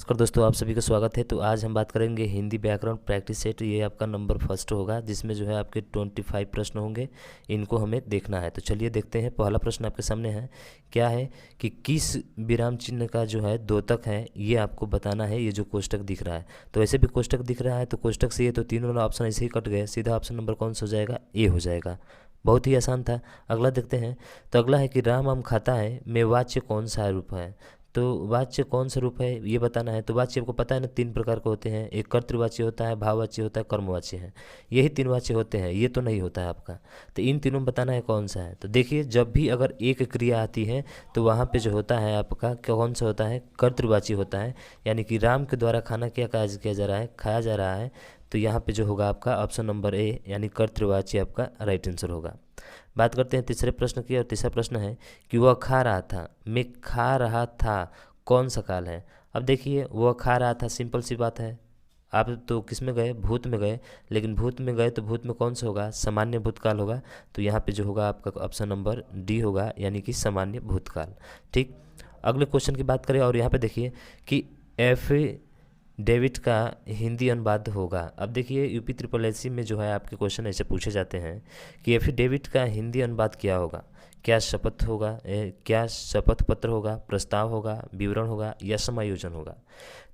नमस्कार दोस्तों, आप सभी का स्वागत है। तो आज हम बात करेंगे हिंदी व्याकरण प्रैक्टिस सेट। ये आपका नंबर फर्स्ट होगा, जिसमें जो है आपके 25 प्रश्न होंगे। इनको हमें देखना है। तो चलिए देखते हैं। पहला प्रश्न आपके सामने है, क्या है कि किस विराम चिन्ह का जो है द्योतक है, ये आपको बताना है। ये जो कोष्टक दिख रहा है, तो ऐसे भी कोष्टक दिख रहा है, तो कोष्टक से ये तो तीनों ऑप्शन ऐसे ही कट गए। सीधा ऑप्शन नंबर कौन सा हो जाएगा? ए हो जाएगा। बहुत ही आसान था। अगला देखते हैं। तो अगला है कि राम आम खाता है में वाच्य कौन सा रूप है। तो वाच्य कौन सा रूप है ये बताना है। तो वाच्य आपको पता है ना, तीन प्रकार के होते हैं। एक कर्तृवाच्य होता है, भाववाच्य होता है, कर्मवाच्य है। यही तीन वाच्य होते हैं, ये तो नहीं होता है आपका। तो इन तीनों में बताना है कौन सा है। तो देखिए, जब भी अगर एक क्रिया आती है तो वहाँ पे जो होता है आपका कौन सा होता है? कर्तृवाच्य होता है। यानी कि राम के द्वारा खाना क्या कार्य किया जा रहा है? खाया जा रहा है। तो यहाँ पे जो होगा आपका ऑप्शन नंबर ए, यानी कर्तृवाच्य आपका राइट आंसर होगा। बात करते हैं तीसरे प्रश्न की। और तीसरा प्रश्न है कि वह खा रहा था मैं खा रहा था कौन सा काल है। अब देखिए, वह खा रहा था, सिंपल सी बात है। आप तो किस में गए? भूत में गए। लेकिन भूत में गए तो भूत में कौन सा होगा? सामान्य भूतकाल होगा। तो यहाँ पे जो होगा आपका ऑप्शन नंबर डी होगा, यानी कि सामान्य भूतकाल। ठीक। अगले क्वेश्चन की बात करें, और यहाँ पे देखिए कि एफ डेविड का हिंदी अनुवाद होगा। अब देखिए, यूपी ट्रिपल एससी में जो है आपके क्वेश्चन ऐसे पूछे जाते हैं कि एफिडेविट का हिंदी अनुवाद क्या होगा। क्या शपथ होगा, क्या शपथ पत्र होगा, प्रस्ताव होगा, विवरण होगा, या समायोजन होगा।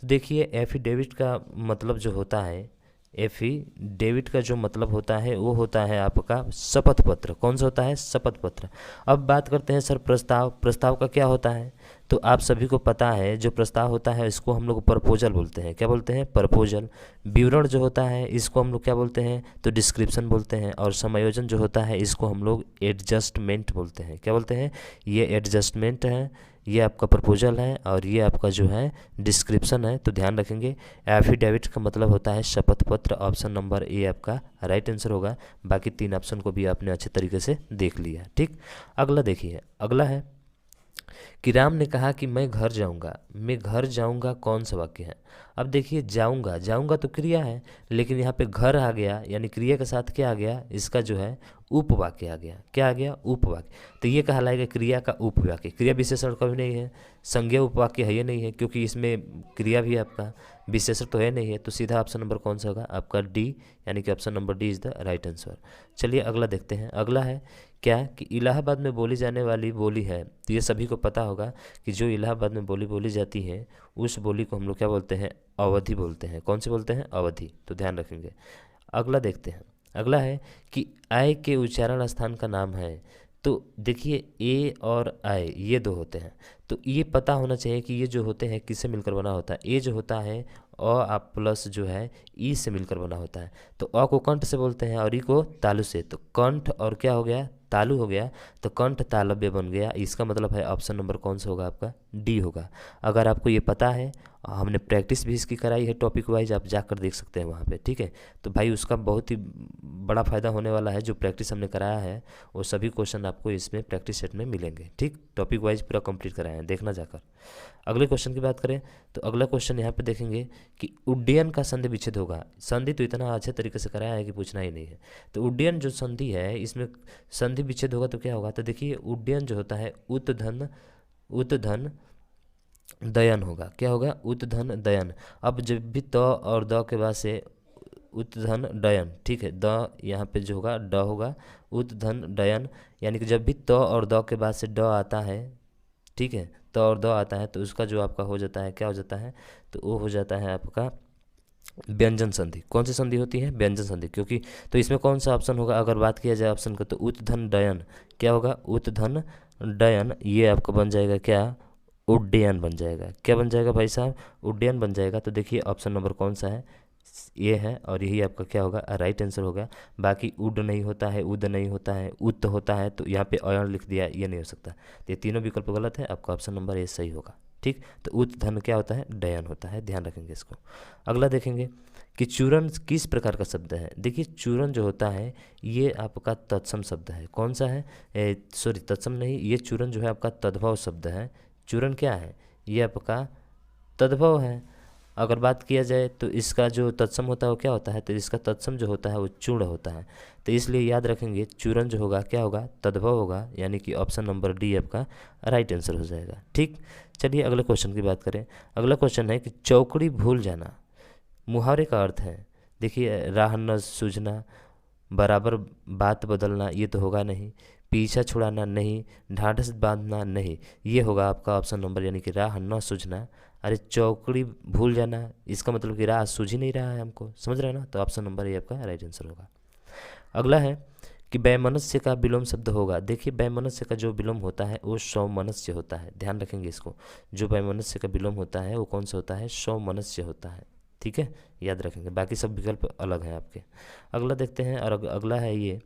तो देखिए, एफिडेविट का मतलब जो होता है, एफिडेविट का जो मतलब होता है वो होता है आपका शपथ पत्र। कौन सा होता है? शपथ पत्र। अब बात करते हैं सर प्रस्ताव। प्रस्ताव का क्या होता है? तो आप सभी को पता है, जो प्रस्ताव होता है इसको हम लोग प्रपोजल बोलते हैं। क्या बोलते हैं? प्रपोजल। विवरण जो होता है इसको हम लोग क्या बोलते हैं? तो डिस्क्रिप्शन बोलते हैं। और समायोजन जो होता है इसको हम लोग एडजस्टमेंट बोलते हैं। क्या बोलते हैं? ये एडजस्टमेंट है, ये आपका प्रपोजल है, और ये आपका जो है डिस्क्रिप्शन है। तो ध्यान रखेंगे, एफिडेविट का मतलब होता है शपथ पत्र। ऑप्शन नंबर ए आपका राइट आंसर होगा। बाकी तीन ऑप्शन को भी आपने अच्छे तरीके से देख लिया। ठीक। अगला देखिए, अगला है कि राम ने कहा कि मैं घर जाऊंगा। मैं घर जाऊंगा कौन सा वाक्य है? अब देखिए, जाऊंगा, जाऊंगा तो क्रिया है, लेकिन यहाँ पे घर आ गया, यानी क्रिया के साथ क्या आ गया? इसका जो है उपवाक्य आ गया। क्या आ गया? उपवाक्य। तो ये कहलाएगा क्रिया का उपवाक्य। क्रिया विशेषण कभी नहीं है, संज्ञा उपवाक्य है ये नहीं है, क्योंकि इसमें क्रिया भी आपका विशेषण तो है नहीं है। तो सीधा ऑप्शन नंबर कौन सा होगा? आपका डी, यानी कि option number D is the right answer. चलिए अगला देखते हैं। अगला है क्या कि इलाहाबाद में बोली जाने वाली बोली है। तो ये सभी को पता होगा कि जो इलाहाबाद में बोली बोली जाती है उस बोली को हम लोग क्या बोलते हैं? अवधि बोलते हैं। कौन सी बोलते हैं? अवधि। तो ध्यान रखेंगे। अगला देखते हैं। अगला है कि आय के उच्चारण स्थान का नाम है। तो देखिए, ए और आय ये दो होते हैं। तो ये पता होना चाहिए कि ये जो होते हैं किससे मिलकर बना होता है। ए जो होता है अ आप प्लस जो है ई से मिलकर बना होता है। तो अ को कंठ से बोलते हैं और ई को तालु से। तो कंठ और क्या हो गया? तालु हो गया। तो कंठ तालव्य बन गया। इसका मतलब है ऑप्शन नंबर कौन सा होगा? आपका डी होगा। अगर आपको ये पता है, हमने प्रैक्टिस भी इसकी कराई है टॉपिक वाइज, आप जाकर देख सकते हैं वहाँ पे। ठीक है। तो भाई उसका बहुत ही बड़ा फ़ायदा होने वाला है। जो प्रैक्टिस हमने कराया है वो सभी क्वेश्चन आपको इसमें प्रैक्टिस सेट में मिलेंगे। ठीक। टॉपिक वाइज पूरा कंप्लीट कराया है, देखना जाकर। अगले क्वेश्चन की बात करें, तो अगला क्वेश्चन यहाँ पे देखेंगे कि उड्डयन का संधि विच्छेद होगा। संधि तो इतना अच्छे तरीके से कराया है कि पूछना ही नहीं है। तो उड्डयन जो संधि है इसमें संधि विच्छेद होगा तो क्या होगा? तो देखिए, उड्डयन जो होता है उत धन दयन होगा। क्या होगा? उत धन दयन। अब जब भी त और द के बाद से उत धन डयन, ठीक है, द यहाँ पे जो होगा ड होगा, उत धन डयन। यानी कि जब भी त और द के बाद से ड आता है, ठीक है, त और द आता है, तो उसका जो आपका हो जाता है, क्या हो जाता है? तो वो हो जाता है आपका व्यंजन संधि। कौन सी संधि होती है? व्यंजन संधि। क्योंकि तो इसमें कौन सा ऑप्शन होगा अगर बात किया जाए ऑप्शन का? तो उत धन डयन। क्या होगा? उत धन डयन। ये आपका बन जाएगा क्या? उड्डयन बन जाएगा। क्या बन जाएगा भाई साहब? उड्डयन बन जाएगा। तो देखिए ऑप्शन नंबर कौन सा है? ये है, और यही आपका क्या होगा? राइट आंसर होगा। बाकी उड नहीं होता है, उद नहीं होता है, उत होता है, तो यहाँ पे अयन लिख दिया, ये नहीं हो सकता। तो ये तीनों विकल्प गलत है। आपका ऑप्शन नंबर ए सही होगा। ठीक। तो उत धन क्या होता है? डयन होता है। ध्यान रखेंगे इसको। अगला देखेंगे कि चूरन किस प्रकार का शब्द है। देखिए, चूरन जो होता है ये आपका तत्सम शब्द है। कौन सा है? सॉरी, तत्सम नहीं, ये चूरन जो है आपका तद्भव शब्द है। चूरन क्या है? ये आपका तद्भव है। अगर बात किया जाए तो इसका जो तत्सम होता है वो क्या होता है, तो इसका तत्सम जो होता है वो चूर्ण होता है। तो इसलिए याद रखेंगे चूर्ण जो होगा क्या होगा, तद्भव होगा, यानी कि ऑप्शन नंबर डी आपका राइट आंसर हो जाएगा। ठीक, चलिए अगले क्वेश्चन की बात करें। अगला क्वेश्चन है कि चौकड़ी भूल जाना मुहावरे का अर्थ है। देखिए, राह न सूझना, बराबर बात बदलना, ये तो होगा नहीं, पीछा छुड़ाना नहीं, ढाढ़स बांधना नहीं, ये होगा आपका ऑप्शन नंबर यानी कि राह न सूझना। अरे चौकड़ी भूल जाना, इसका मतलब कि राह सूझ ही नहीं रहा है हमको, समझ रहे हैं ना, तो ऑप्शन नंबर ये आपका राइट आंसर होगा। अगला है कि वैमनस्य का विलोम शब्द होगा। देखिए, वैमनस्य का जो विलोम होता है वो सौमनस्य होता है, ध्यान रखेंगे इसको। जो वैमनस्य का विलोम होता है वो कौन सा होता है, सौमनस्य होता है। ठीक है, याद रखेंगे, बाकी सब विकल्प अलग हैं आपके। अगला देखते हैं, और अगला है ये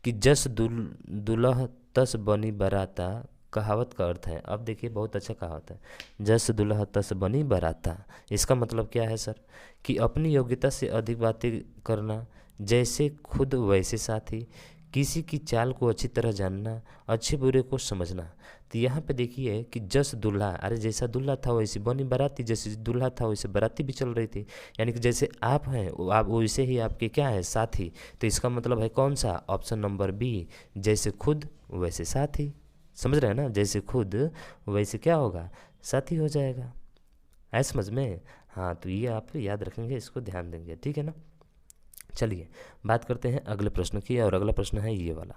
कि जस दुल्ह तस बनी बराता, कहावत का अर्थ है। अब देखिए, बहुत अच्छा कहावत है, जस दुल्ह तस बनी बराता। इसका मतलब क्या है सर, कि अपनी योग्यता से अधिक बातें करना, जैसे खुद वैसे साथी, किसी की चाल को अच्छी तरह जानना, अच्छे बुरे को समझना। तो यहाँ पे देखिए कि जस दुल्हा, अरे जैसा दुल्हा था वैसी बनी बाराती, जैसे दुल्हा था वैसे बाराती भी चल रही थी, यानी कि जैसे आप हैं आप वैसे ही आपके क्या है, साथी। तो इसका मतलब है कौन सा, ऑप्शन नंबर बी, जैसे खुद वैसे साथी। समझ रहे हैं ना, जैसे खुद वैसे क्या होगा, साथी हो जाएगा। है समझ में? हाँ, तो ये आप याद रखेंगे, इसको ध्यान देंगे, ठीक है ना। चलिए बात करते हैं अगले प्रश्न की, और अगला प्रश्न है ये वाला,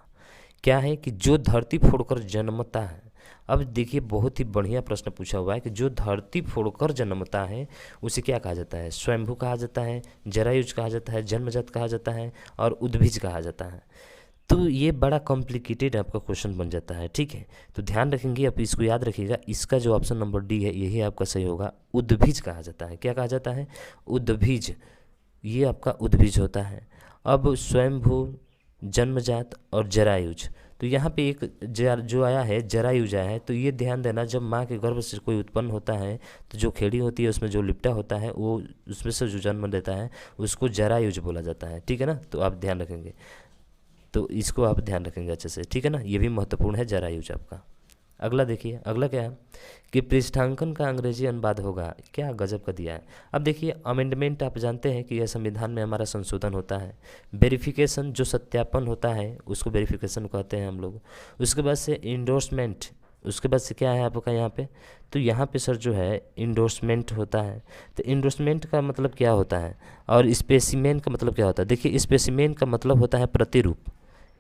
क्या है कि जो धरती फोड़कर जन्मता है। अब देखिए, बहुत ही बढ़िया प्रश्न पूछा हुआ है कि जो धरती फोड़कर जन्मता है उसे क्या कहा जाता है, स्वयंभू कहा जाता है, जरायुज कहा जाता है, जन्मजात कहा जाता है, और उद्भिज कहा जाता है। तो ये बड़ा कॉम्प्लिकेटेड आपका क्वेश्चन बन जाता है, ठीक है। तो ध्यान रखेंगे, आप इसको याद रखिएगा, इसका जो ऑप्शन नंबर डी है यही आपका सही होगा, उद्भिज कहा जाता है। क्या कहा जाता है, उद्भिज, ये आपका उद्भिज होता है। अब स्वयंभू, जन्मजात और जरायुज, तो यहाँ पे एक जो आया है जरायुज आया है, तो ये ध्यान देना, जब माँ के गर्भ से कोई उत्पन्न होता है तो जो खेड़ी होती है उसमें जो लिपटा होता है वो उसमें से जो जन्म लेता है उसको जरायुज बोला जाता है, ठीक है ना। तो आप ध्यान रखेंगे, तो इसको आप ध्यान रखेंगे अच्छे से, ठीक है ना, ये भी महत्वपूर्ण है जरायुज आपका। अगला देखिए, अगला क्या है कि पृष्ठांकन का अंग्रेजी अनुवाद होगा। क्या गजब का दिया है। अब देखिए, अमेंडमेंट आप जानते हैं कि यह संविधान में हमारा संशोधन होता है। वेरिफिकेशन जो सत्यापन होता है उसको वेरिफिकेशन कहते हैं हम लोग। उसके बाद से इंडोर्समेंट, उसके बाद से क्या है आपका यहाँ पे, तो यहाँ पे सर जो है इंडोर्समेंट होता है। तो इंडोर्समेंट का मतलब क्या होता है, और स्पेसिमेन का मतलब क्या होता है। देखिए, स्पेसिमेन का मतलब होता है प्रतिरूप,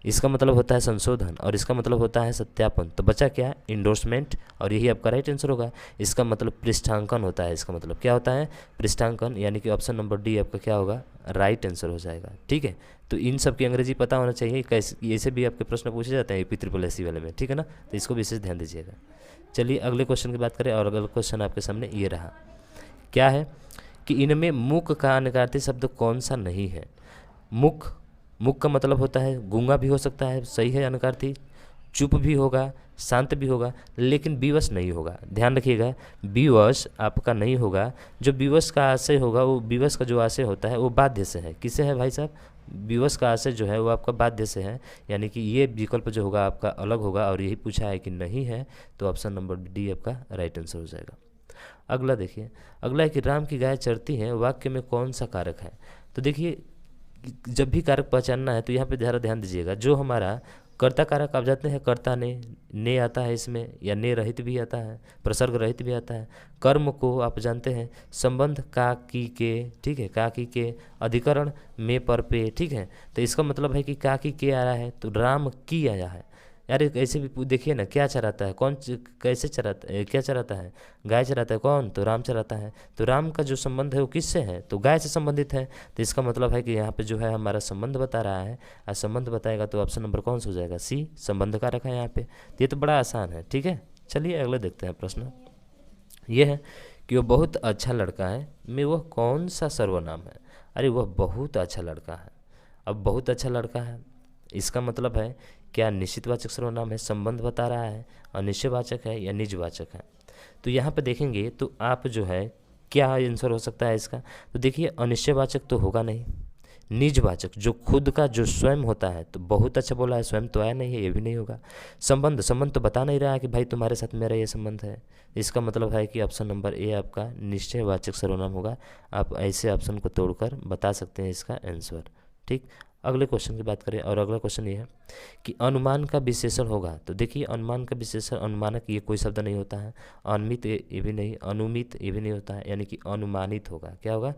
इसका मतलब होता है संशोधन, और इसका मतलब होता है सत्यापन। तो बचा क्या, इंडोर्समेंट, और यही आपका राइट आंसर होगा। इसका मतलब पृष्ठांकन होता है, इसका मतलब क्या होता है, पृष्ठांकन, यानी कि ऑप्शन नंबर डी आपका क्या होगा, राइट आंसर हो जाएगा, ठीक है। तो इन सब की अंग्रेजी पता होना चाहिए, कैसे ऐसे भी आपके प्रश्न पूछे जाते हैं यूपी ट्रिपल एससी वाले में, ठीक है ना, तो इसको विशेष ध्यान दीजिएगा। चलिए अगले क्वेश्चन की बात करें, और अगला क्वेश्चन आपके सामने ये रहा, क्या है कि इनमें मुक का अनगार्थी शब्द कौन सा नहीं है। मुक, मुक का मतलब होता है गूंगा भी हो सकता है, सही है अनगार्थी, चुप भी होगा, शांत भी होगा, लेकिन विवश नहीं होगा। ध्यान रखिएगा, विवश आपका नहीं होगा। जो विवश का आशय होगा, वो विवश का जो आशय होता है वो बाध्य से है। किसे है भाई साहब, विवश का आशय जो है वो आपका बाध्य से है, यानी कि ये विकल्प जो होगा आपका अलग होगा, और यही पूछा है कि नहीं है, तो ऑप्शन नंबर डी आपका राइट आंसर हो जाएगा। अगला देखिए, अगला है कि राम की गाय चरती है, वाक्य में कौन सा कारक है। तो देखिए, जब भी कारक पहचानना है तो यहाँ पे ज़रा ध्यान दीजिएगा, जो हमारा कर्ता कारक आप जानते हैं, कर्ता ने आता है इसमें, या ने रहित भी आता है, प्रसर्ग रहित भी आता है। कर्म को आप जानते हैं, संबंध का की के, ठीक है, का की के, अधिकरण में पर पे, ठीक है। तो इसका मतलब है कि का की के आया है, तो राम की आया है। यार ऐसे भी देखिए ना, क्या चराता है कौन, कैसे चराता है, क्या चराता है, गाय चराता है कौन, तो राम चराता है। तो राम का जो संबंध है वो किससे है, तो गाय से संबंधित है। तो इसका मतलब है कि यहाँ पे जो है हमारा संबंध बता रहा है, और संबंध बताएगा तो ऑप्शन नंबर कौन सा हो जाएगा, सी, संबंध का रखा है यहाँ पे। तो ये तो बड़ा आसान है, ठीक है। चलिए अगले देखते हैं प्रश्न, ये है कि वो बहुत अच्छा लड़का है, में वह कौन सा सर्वनाम है। अरे वह बहुत अच्छा लड़का है, अब बहुत अच्छा लड़का है, इसका मतलब है क्या निश्चितवाचक सर्वनाम है, संबंध बता रहा है, अनिश्चयवाचक है या निजवाचक है। तो यहाँ पे देखेंगे तो आप जो है क्या आंसर हो सकता है इसका, तो देखिए अनिश्चयवाचक तो होगा नहीं, निजवाचक जो खुद का जो स्वयं होता है, तो बहुत अच्छा बोला है, स्वयं तो आया नहीं है, ये भी नहीं होगा। संबंध, संबंध तो बता नहीं रहा है कि भाई तुम्हारे साथ मेरा ये संबंध है, इसका मतलब है कि ऑप्शन नंबर ए आपका निश्चयवाचक सर्वनाम होगा। आप ऐसे ऑप्शन को तोड़कर बता सकते हैं इसका आंसर। ठीक, अगले क्वेश्चन की बात करें, और अगला क्वेश्चन ये है कि अनुमान का विशेषण होगा। तो देखिए अनुमान का विशेषण, अनुमानक ये कोई शब्द नहीं होता है, अनमित ये भी नहीं, अनुमित ये भी नहीं होता है, यानी कि अनुमानित होगा। क्या होगा?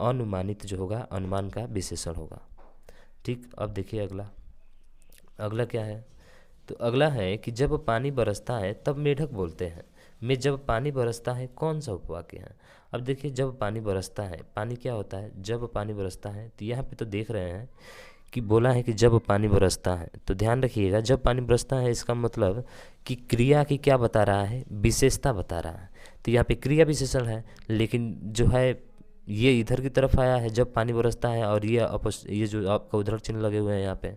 अनुमानित जो होगा अनुमान का विशेषण होगा। ठीक, अब देखिए अगला, अगला क्या है? तो अगला है कि जब पानी बरसता है तब मेढक बोलते हैं, में जब पानी बरसता है कौन सा उपवाक्य है? अब देखिए जब पानी बरसता है, पानी क्या होता है? जब पानी बरसता है, तो यहाँ पे तो देख रहे हैं कि बोला है कि जब पानी बरसता है, तो ध्यान रखिएगा जब पानी बरसता है इसका मतलब कि क्रिया की क्या बता रहा है? विशेषता बता रहा है। तो यहाँ पे क्रिया विशेषण है, लेकिन जो है ये इधर की तरफ आया है जब पानी बरसता है, और ये जो आपका उधर चिन्ह लगे हुए हैं यहाँ पे,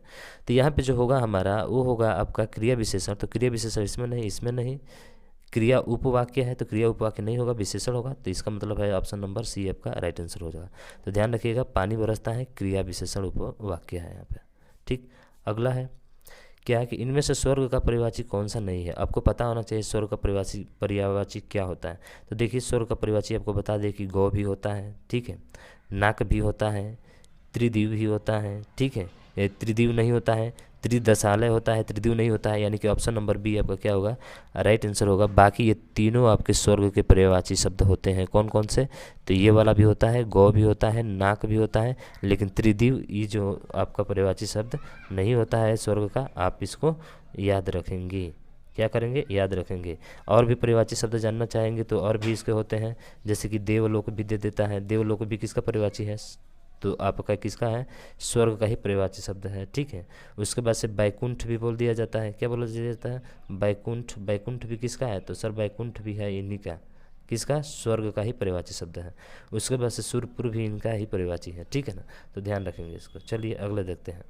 तो यहाँ पे जो होगा हमारा वो होगा आपका क्रिया विशेषण। तो क्रिया विशेषण इसमें नहीं, इसमें नहीं, क्रिया उपवाक्य है तो क्रिया उपवाक्य नहीं होगा, विशेषण होगा। तो इसका मतलब है ऑप्शन नंबर सी आपका राइट आंसर हो जाएगा। तो ध्यान रखिएगा पानी बरसता है क्रिया विशेषण उपवाक्य है यहाँ पे। ठीक, अगला है क्या है कि इनमें से स्वर्ग का परिवाची कौन सा नहीं है? आपको पता होना चाहिए स्वर्ग का पर्यायवाची क्या होता है। तो देखिए स्वर्ग का परिवाची आपको बता दें कि गौ भी होता है, ठीक है, नाक भी होता है, त्रिदिव भी होता है, ठीक है, त्रिदिव नहीं होता है, त्रिदशालय होता है, त्रिदिव नहीं होता है, यानी कि ऑप्शन नंबर बी आपका क्या होगा? राइट आंसर होगा। बाकी ये तीनों आपके स्वर्ग के पर्यायवाची शब्द होते हैं। कौन कौन से? तो ये वाला भी होता है, गौ भी होता है, नाक भी होता है, लेकिन त्रिदिव ये जो आपका पर्यायवाची शब्द नहीं होता है स्वर्ग का, आप इसको याद रखेंगे। क्या करेंगे? याद रखेंगे। और भी पर्यायवाची शब्द जानना चाहेंगे तो और भी इसके होते हैं, जैसे कि देवलोक भी दे देता है, देवलोक भी किसका पर्यायवाची है? तो आपका किसका है? स्वर्ग का ही पर्यायवाची शब्द है, ठीक है। उसके बाद से बैकुंठ भी बोल दिया जाता है। क्या बोला जाता है? बैकुंठ, बैकुंठ भी किसका है? तो सर बैकुंठ भी है इन्हीं का, किसका? स्वर्ग का ही पर्यायवाची शब्द है। उसके बाद से सूरपुर भी इनका ही पर्यायवाची है, ठीक है ना। तो ध्यान रखेंगे इसको। चलिए अगले देखते हैं।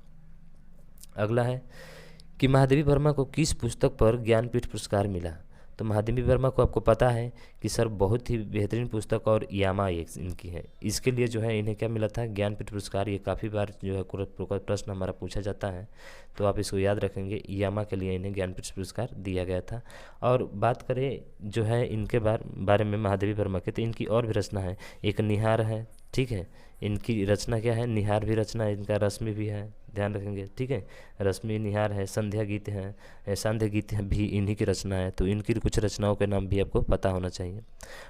अगला है कि महादेवी वर्मा को किस पुस्तक पर ज्ञानपीठ पुरस्कार मिला? तो महादेवी वर्मा को आपको पता है कि सर बहुत ही बेहतरीन पुस्तक और यामा ये इनकी है, इसके लिए जो है इन्हें क्या मिला था? ज्ञानपीठ पुरस्कार। ये काफ़ी बार जो है प्रश्न हमारा पूछा जाता है, तो आप इसको याद रखेंगे। यामा के लिए इन्हें ज्ञानपीठ पुरस्कार दिया गया था। और बात करें जो है इनके बारे में महादेवी वर्मा के, तो इनकी और भी रचना है। एक निहार है, ठीक है, इनकी रचना क्या है? निहार भी रचना है इनका, रश्मि भी है, ध्यान रखेंगे, ठीक है। रश्मि, निहार है, संध्या गीत है, सांध्य गीत भी इन्हीं की रचना है। तो इनकी कुछ रचनाओं के नाम भी आपको पता होना चाहिए।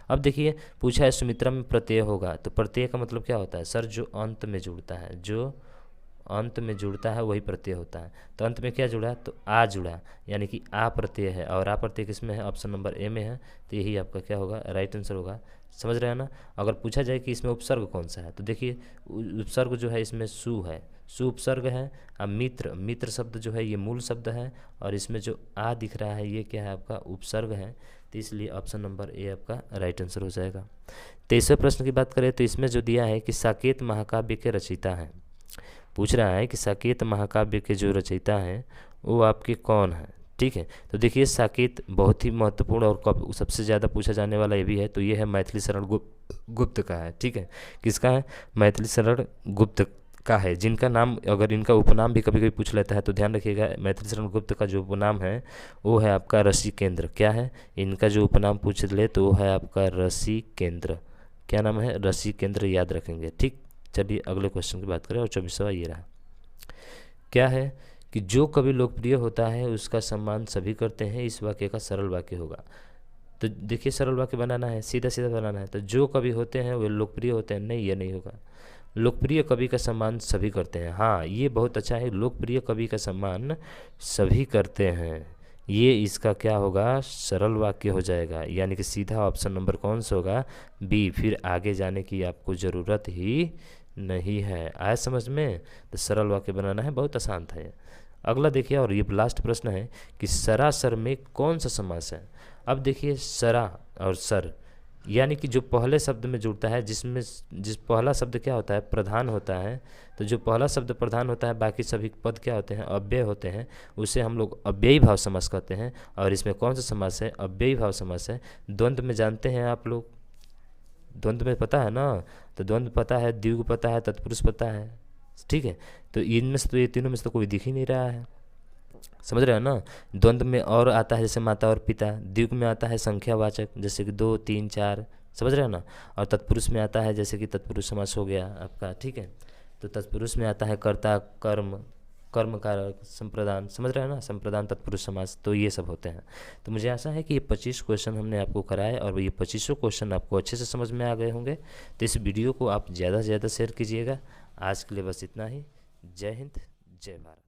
अब देखिए पूछा है सुमित्रा में प्रत्यय होगा, तो प्रत्यय का मतलब क्या होता है? सर जो अंत में जुड़ता है, जो अंत में जुड़ता है वही प्रत्यय होता है। तो अंत में क्या जुड़ा? तो आ जुड़ा, यानी कि आ प्रत्यय है, और आ प्रत्यय किसमें है? ऑप्शन नंबर ए में है। तो यही आपका क्या होगा? राइट आंसर होगा। समझ रहे हैं ना। अगर पूछा जाए कि इसमें उपसर्ग कौन सा है, तो देखिए उपसर्ग जो है इसमें सु है, सु उपसर्ग है। अब मित्र, मित्र शब्द जो है ये मूल शब्द है, और इसमें जो आ दिख रहा है ये क्या है? आपका उपसर्ग है। तो इसलिए ऑप्शन नंबर ए आपका राइट आंसर हो जाएगा। 23वें प्रश्न की बात करें तो इसमें जो दिया है कि साकेत महाकाव्य के रचयिता हैं, पूछ रहा है कि साकेत महाकाव्य के जो रचयिता हैं वो आपके कौन हैं, ठीक है। तो देखिए साकेत बहुत ही महत्वपूर्ण और सबसे ज़्यादा पूछा जाने वाला ये भी है। तो ये है मैथिली शरण गुप्त का है, ठीक है। किसका है? मैथिली शरण गुप्त का है, जिनका नाम अगर इनका उपनाम भी कभी कभी पूछ लेता है तो ध्यान रखिएगा। मैथिली शरण गुप्त का जो उपनाम है वो है आपका रसिकेंद्र। क्या है? इनका जो उपनाम पूछ ले तो वो है आपका रसिकेंद्र। क्या नाम है? रसिकेंद्र, याद रखेंगे, ठीक। चलिए अगले क्वेश्चन की बात करें, और 24वां ये रहा। क्या है कि जो कभी लोकप्रिय होता है उसका सम्मान सभी करते हैं, इस वाक्य का सरल वाक्य होगा। तो देखिए सरल वाक्य बनाना है, सीधा सीधा बनाना है। तो जो कवि होते हैं वे लोकप्रिय होते हैं, नहीं ये नहीं होगा। लोकप्रिय कवि का सम्मान सभी करते हैं, हाँ ये बहुत अच्छा है। लोकप्रिय कवि का सम्मान सभी करते हैं, ये इसका क्या होगा? सरल वाक्य हो जाएगा। यानी कि सीधा ऑप्शन नंबर कौन सा होगा? बी। फिर आगे जाने की आपको ज़रूरत ही नहीं है। आया समझ में? तो सरल वाक्य बनाना है, बहुत आसान था ये। अगला देखिए, और ये लास्ट प्रश्न है कि सरासर में कौन सा समास है? अब देखिए सरा और सर, यानी कि जो पहले शब्द में जुड़ता है, जिस पहला शब्द क्या होता है? प्रधान होता है। तो जो पहला शब्द प्रधान होता है, बाकी सभी पद क्या होते हैं? अव्यय होते हैं। उसे हम लोग अव्ययी भाव समास कहते हैं। और इसमें कौन सा समास है? अव्ययी भाव समास है। द्वंद्व में जानते हैं आप लोग, द्वंद्व में पता है ना? तो द्वंद्व पता है, द्विगु पता है, तत्पुरुष पता है, ठीक है। तो इनमें से तो ये तीनों में से तो कोई दिख ही नहीं रहा है, समझ रहे हो ना। द्वंद्व में और आता है जैसे माता और पिता, द्विगु में आता है संख्यावाचक जैसे कि 2 3 4, समझ रहे हो ना। और तत्पुरुष में आता है जैसे कि तत्पुरुष समास हो गया आपका, ठीक है। तो तत्पुरुष में आता है कर्ता, कर्म, कर्म कारक, संप्रदान, समझ रहे हैं ना, संप्रदान तत्पुरुष समास, तो ये सब होते हैं। तो मुझे आशा है कि ये 25 क्वेश्चन हमने आपको कराए और ये 25 क्वेश्चन आपको अच्छे से समझ में आ गए होंगे। तो इस वीडियो को आप ज़्यादा से ज़्यादा शेयर कीजिएगा। आज के लिए बस इतना ही। जय हिंद, जय भारत।